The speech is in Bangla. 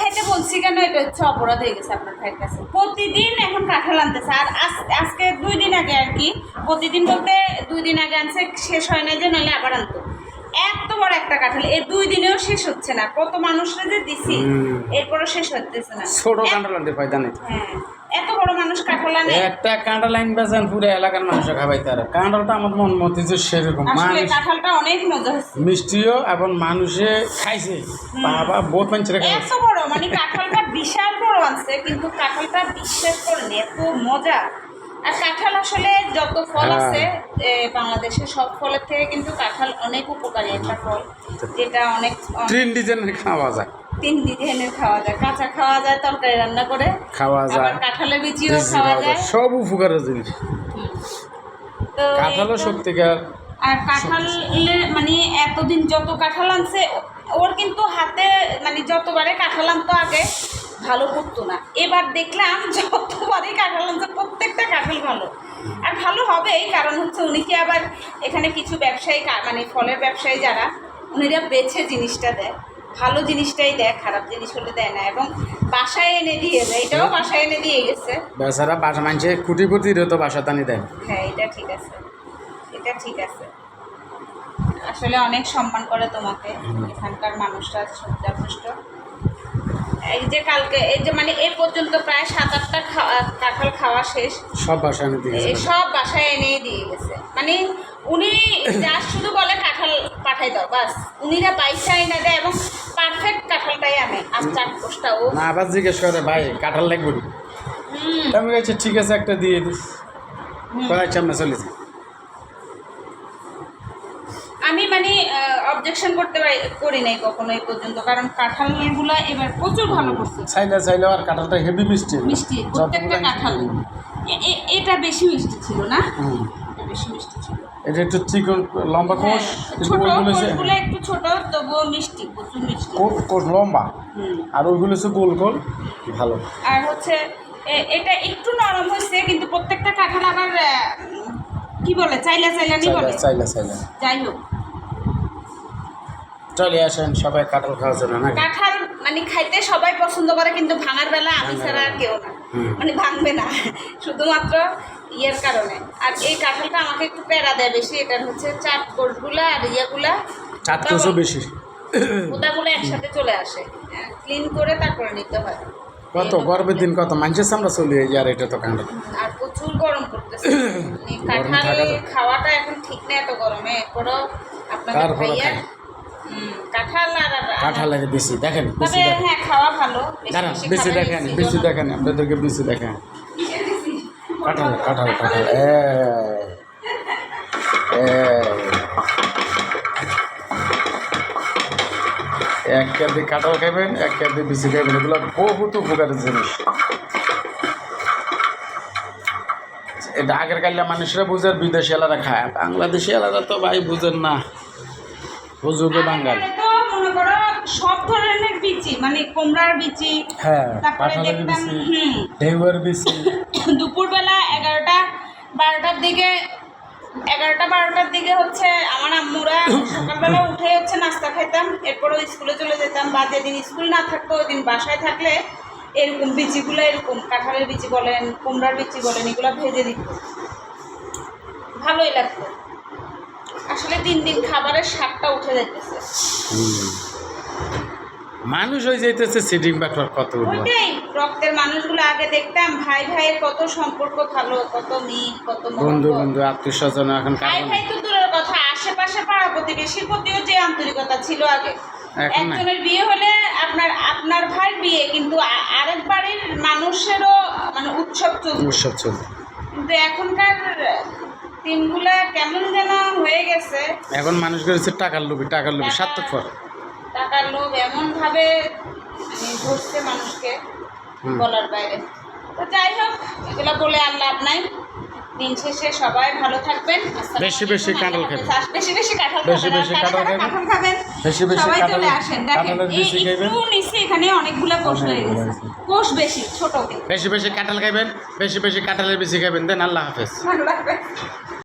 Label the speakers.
Speaker 1: খাইতে বলছি কেন, এটা হচ্ছে অপরাধ হয়ে গেছে আপনার ভাইয়ের কাছে। প্রতিদিন এখন কাঁঠাল আনতেছে, আর আজকে 2 দিন আগে আর কি, প্রতিদিন বলতে 2 দিন আগে আনছে, শেষ হয় না যে, নাহলে আবার আনতো। এত বড় একটা কাঁঠাল, এই 2 দিনেও শেষ হচ্ছে না। কত মানুষরা যে দিছি, এরপরও শেষ হচ্ছে না।
Speaker 2: ছোট কাঁঠাল আনতে পাইতা নেই।
Speaker 1: হ্যাঁ, এত বড় মানুষ কাঁঠাল আনে।
Speaker 2: একটা কাঁঠাল আইন বেছেন পুরো এলাকার মানুষ খাবাইতে আর কাঁঠালটা আমার মন মতে যে সেরকম
Speaker 1: আসলে কাঁঠালটা অনেক মজা হচ্ছে,
Speaker 2: মিষ্টিও এবং মানুষে খাইছে, বাবা বহুত মানুষের খাইছে।
Speaker 1: এত বড় মানে কাঁঠালটা বিশাল বড় আনছে, কিন্তু কাঁঠালটা বিশ্বাস করেন এত মজা। আর কাঁঠাল আসলে যত ফল আছে বাংলাদেশের সব ফলের থেকে কিন্তু কাঁঠাল অনেক উপকারী একটা ফল, যেটা অনেক
Speaker 2: 3 ডিজাইনের খাওয়া যায়,
Speaker 1: 3 ডিজাইনের খাওয়া যায়, কাঁচা খাওয়া যায়, তরকারি রান্না করে
Speaker 2: খাওয়া যায়,
Speaker 1: আবার কাঁঠালের বিচিও খাওয়া যায়,
Speaker 2: সব উপকারের জিনিস।
Speaker 1: তো
Speaker 2: কাঁঠালও সত্যিকার।
Speaker 1: আর কাঁঠালে মানে এতদিন যত কাঁঠাল আনছে ওর কিন্তু হাতে মানে যতবারে কাঁঠাল আনতো আগে ভালো করতো না, এবার দেখলাম যতবারই কাঁঠাল আনছে প্রত্যেকটা কাঁঠাল ভালো। আর ভালো হবেই, কারণ হচ্ছে উনি কি আবার এখানে কিছু ব্যবসায়ী মানে ফলের ব্যবসায়ী যারা, উনিরা বেছে জিনিসটা দেয়, ভালো জিনিসটাই দেয়, খারাপ জিনিস হলে দেয় না, এবং বাসায় এনে দিয়ে যায়। এটাও বাসায় এনে দিয়ে গেছে
Speaker 2: বেচারা, বাসা মানুষে কুটিপতিরও তো বাসা টানি দেয়।
Speaker 1: হ্যাঁ, এটা ঠিক আছে, এটা ঠিক আছে। আসলে অনেক সম্মান করে তোমাকে এখানকার মানুষরা, যথেষ্ট। এই যে কালকে এই যে মানে এ পর্যন্ত প্রায় 7-8টা কাঁঠাল খাওয়া শেষ,
Speaker 2: সব বাসায় এনে দিয়ে গেছে,
Speaker 1: সব বাসায় এনে দিয়ে গেছে। মানে উনি যা শুধু বলে কাঁঠাল পাঠাই দাও, বাস উনিরা পয়সা এনে দেয় এবং পারফেক্ট কাঁঠালটাই আনে। আর চারপোষটাও
Speaker 2: না, আবার জিজ্ঞেস করে ভাই কাঁঠাল লাগবে, আমি বলছি ঠিক আছে একটা দিয়ে দিস, আচ্ছা আমরা চলেছি।
Speaker 1: আমি মানে অবজেকশন করি নাই কখনো এই পর্যন্ত, কারণ কাঁঠালগুলো এবার প্রচুর ভালো করছে।
Speaker 2: চাইলে আর কাঁঠালটা হেভি মিষ্টি,
Speaker 1: মিষ্টি প্রত্যেকটা কাঁঠাল। এটা বেশি মিষ্টি ছিল না, বেশি মিষ্টি ছিল।
Speaker 2: এটা একটু চিকন লম্বা কোষ,
Speaker 1: ছোট কোষগুলো একটু ছোট, তবুও মিষ্টি, প্রচুর মিষ্টি
Speaker 2: কোষ লম্বা, আর ওইগুলো হচ্ছে গোল গোল ভালো।
Speaker 1: আর হচ্ছে এটা একটু নরম হয়েছে, কিন্তু প্রত্যেকটা কাঁঠাল আবার কি বলে চাইলা নি বলে,
Speaker 2: চাইলা
Speaker 1: যাই হোক
Speaker 2: চলে আসেন সবাই কাঁঠাল খাওয়ার জন্য। না,
Speaker 1: কাঁঠাল মানে খাইতে সবাই পছন্দ করে, কিন্তু ভাঙার বেলা আমি ছাড়া আর কেউ না, মানে ভাঙবে না শুধুমাত্র ইয়ের কারণে। আর এই কাঁঠালটা আমাকে একটু প্যারা দেয় বেশি, এটার হচ্ছে চাট কোষগুলা আর ইয়েগুলা,
Speaker 2: চাট কোষও বেশি,
Speaker 1: ওটাগুলো একসাথে চলে আসে, ক্লিন করে তারপরে নিতে হয়।
Speaker 2: কত গরমের দিন, কত মানুষের সামনে চলে যায়, আর এটা তো কাঁঠাল।
Speaker 1: আর প্রচুর গরম করতেছে, কাঁঠাল খাওয়াটা এখন ঠিক না এত গরমে। এরপরও আপনাদের ভাইয়া
Speaker 2: কাঁঠালের বেশি দেখেন,
Speaker 1: তবে হ্যাঁ খাওয়া ভালো,
Speaker 2: বেশি দেখেন আপনাদেরকে বেশি দেখেন। কাঁঠাল কাঁঠাল কাঁঠাল এক কেজি কাঁঠাল খাবেন, 1 কেজি বেশি খাবেন, এগুলো বহুত উপকারের জিনিস। এটা আগের কালিয়া মানুষরা বুঝেন, বিদেশি এলাকা খায়, বাংলাদেশি এলাকা তো ভাই বুঝেন না, বুঝবে বাঙাল।
Speaker 1: মনে করো সব ধরনের বিচি, মানে কুমড়ার বিচি,
Speaker 2: হ্যাঁ,
Speaker 1: তারপরে দেখতাম
Speaker 2: ঢেউয়ের বিচি।
Speaker 1: দুপুরবেলা 11টা-12টার দিকে হচ্ছে আমার আম্মুরা সকালবেলা উঠে হচ্ছে নাস্তা খাইতাম, এরপরও স্কুলে চলে যেতাম, বা যেদিন স্কুল না থাকতো ওই দিন বাসায় থাকলে এরকম বিচিগুলো, এরকম কাঁঠালের বিচি বলেন, কুমড়ার বিচি বলেন, এগুলো ভেজে দিত, ভালোই লাগতো। আসলে দিন দিন খাবারের স্বাদটা উঠে যাইতেছে,
Speaker 2: মানুষ হয়ে যাইতেছে সিটিং বাটর কত।
Speaker 1: ওইটাই, রক্তের মানুষগুলো আগে দেখতাম ভাই ভাইয়ের কত সম্পর্ক ভালো, কত মিল, কত
Speaker 2: বন্ধু আত্মীয় স্বজন। এখন
Speaker 1: ভাই তো দূরের কথা, আশেপাশে পাড়া প্রতিবেশীর প্রতিও যে আন্তরিকতা ছিল আগে। একজনের বিয়ে হলে আপনার ভাইয়ের বিয়ে, কিন্তু আরেক বাড়ির মানুষেরও মানে উৎসব চলছে। কিন্তু এখনকার দিনগুলা কেমন যেন হয়ে গেছে।
Speaker 2: এখন মানুষ করেছে টাকার লোভী, স্বার্থপর,
Speaker 1: টাকার লোভ এমন ভাবে মানে ধরছে মানুষকে বলার বাইরে। তো যাই হোক, এগুলো বলে আর লাভ নাই। দিন শেষে সবাই ভালো থাকবেন,
Speaker 2: বেশি বেশি কাঁঠাল খাবেন,
Speaker 1: বেশি কাঁঠাল
Speaker 2: খাবেন,
Speaker 1: সবাই চলে আসেন। দেখেন একটু নিচে এখানে অনেকগুলো কোষ হয়ে গেছে, কোষ বেশি ছোট,
Speaker 2: বেশি কাঁঠাল খাবেন, বেশি কাঁঠালের বেশি খাবেন। দেন আল্লাহ হাফেজ।